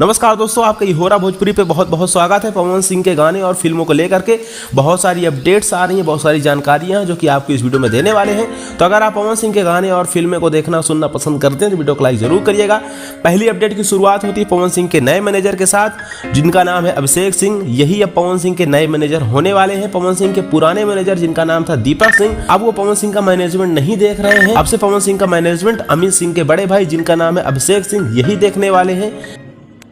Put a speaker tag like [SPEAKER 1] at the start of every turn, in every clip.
[SPEAKER 1] नमस्कार दोस्तों, आपका इहोरा भोजपुरी पे बहुत बहुत स्वागत है। पवन सिंह के गाने और फिल्मों को लेकर के बहुत सारी अपडेट्स आ रही हैं, बहुत सारी जानकारियां हैं जो कि आपको इस वीडियो में देने वाले हैं। तो अगर आप पवन सिंह के गाने और फिल्में को देखना सुनना पसंद करते हैं तो वीडियो को लाइक जरूर करिएगा। पहली अपडेट की शुरुआत होती है पवन सिंह के नए मैनेजर के साथ, जिनका नाम है अभिषेक सिंह। यही अब पवन सिंह के नए मैनेजर होने वाले हैं। पवन सिंह के पुराने मैनेजर जिनका नाम था दीपक सिंह, अब वो पवन सिंह का मैनेजमेंट नहीं देख रहे हैं। अब से पवन सिंह का मैनेजमेंट अमित सिंह के बड़े भाई जिनका नाम है अभिषेक सिंह, यही देखने वाले हैं।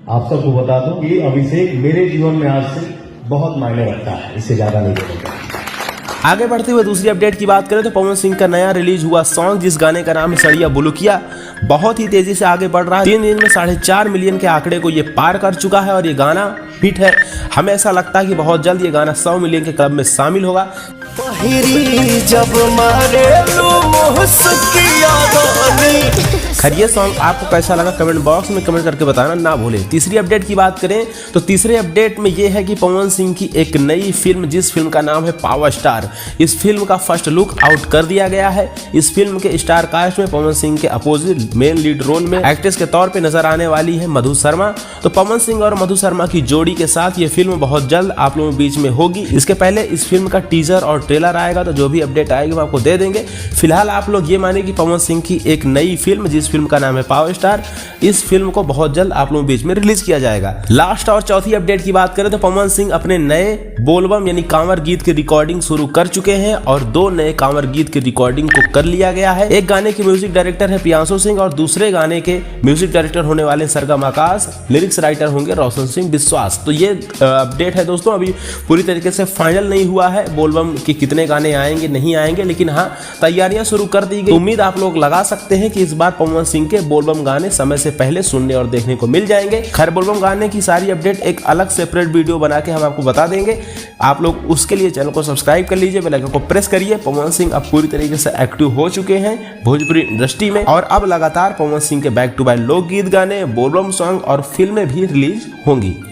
[SPEAKER 2] आप सबको बता दूं कि अभिषेक मेरे जीवन में आज से बहुत मायने रखता है, इससे ज्यादा नहीं बोलूंगा।
[SPEAKER 1] आगे बढ़ते हुए दूसरी अपडेट की बात करें तो पवन सिंह का नया रिलीज हुआ सॉन्ग, जिस गाने का नाम है सड़िया बुलुकिया, बहुत ही तेजी से आगे बढ़ रहा है। 3 दिन में 4.5 मिलियन के आंकड़े को ये पार कर चुका है और ये गाना हिट है। हमें ऐसा लगता है कि बहुत जल्द ये गाना 100 मिलियन के क्लब में शामिल होगा।
[SPEAKER 3] जब मारे
[SPEAKER 1] खैर ये सॉन्ग आपको कैसा लगा कमेंट बॉक्स में कमेंट करके बताना ना भूलें। तीसरी अपडेट की बात करें तो तीसरे अपडेट में ये है कि पवन सिंह की एक नई फिल्म, जिस फिल्म का नाम है पावर स्टार, इस फिल्म का फर्स्ट लुक आउट कर दिया गया है। इस फिल्म के स्टार कास्ट में पवन सिंह के अपोजिट मेन लीड रोल में एक्ट्रेस के तौर पे नजर आने वाली है मधु शर्मा। तो पवन सिंह और मधु शर्मा की जोड़ी के साथ ये फिल्म बहुत जल्द आप लोगों के बीच में होगी। इसके पहले इस फिल्म का टीजर और ट्रेलर आएगा, तो जो भी अपडेट आएगी वो आपको दे देंगे। फिलहाल आप लोग ये मानिए कि पवन सिंह की एक नई फिल्म, जिस फिल्म का नाम है पावर स्टार, इस फिल्म को बहुत जल्द आप लोगों के बीच में रिलीज किया जाएगा। लास्ट और चौथी अपडेट की बात करें तो पवन सिंह अपने नए बोलबम यानी कांवर गीत की रिकॉर्डिंग शुरू कर चुके हैं और 2 नए कांवर गीत की रिकॉर्डिंग को कर लिया गया है। एक गाने के म्यूजिक डायरेक्टर है प्रियांशु सिंह और दूसरे गाने के म्यूजिक डायरेक्टर होने वाले सरगम आकाश, लिरिक्स राइटर होंगे रोशन सिंह विश्वास। तो ये अपडेट है दोस्तों, अभी पूरी तरीके से फाइनल नहीं हुआ है बोलबम के कितने गाने आएंगे नहीं आएंगे, लेकिन हाँ तैयारियां शुरू कर दी गई। उम्मीद आप लोग लगा सकते हैं कि इस बार पवन सिंह के बोलबम गाने समय से पहले सुनने और देखने को मिल जाएंगे। खैर बोलबम गाने की सारी अपडेट एक अलग सेपरेट वीडियो बना के हम आपको बता देंगे। आप लोग उसके लिए चैनल को सब्सक्राइब कर लीजिए, बेल आइकन को प्रेस करिए। पवन सिंह अब पूरी तरीके से एक्टिव हो चुके हैं भोजपुरी इंडस्ट्री में और अब लगातार पवन सिंह के बैक टू बैक लोकगीत गाने, बोलबम सॉन्ग और फिल्में भी रिलीज होंगी।